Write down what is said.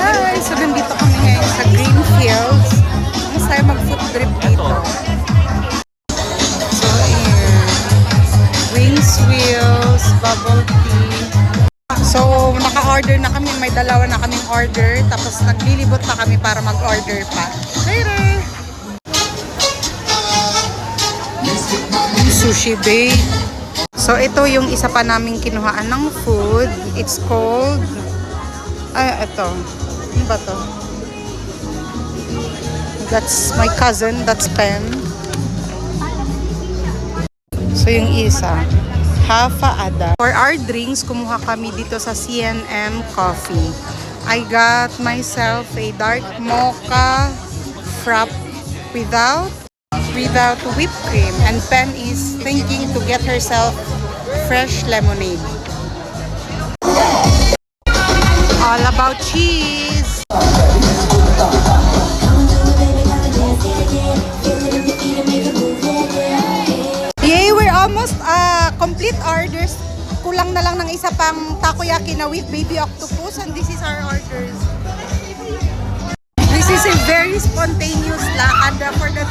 Hi! So, nandito kami ngayon sa Greenfields. Mas tayo mag-food trip dito. So, ayan. Wings wheels, bubble tea. So, naka-order na kami. May dalawa na kaming order. Tapos, naglilibot na kami para mag-order pa. Later! Sushi Bay. So, ito yung isa pa naming kinuhaan ng food. It's called... ito. Ano ba to? That's my cousin. That's Pen. So, yung isa. Hafa Ada. For our drinks, kumuha kami dito sa C&M Coffee. I got myself a dark mocha frap without whipped cream. And Pen is thinking to get herself fresh lemonade. All about cheese. Yay, we're almost complete orders. Kulang na lang ng isa pang takoyaki na with baby octopus, and this is our orders. This is a very spontaneous lakad for the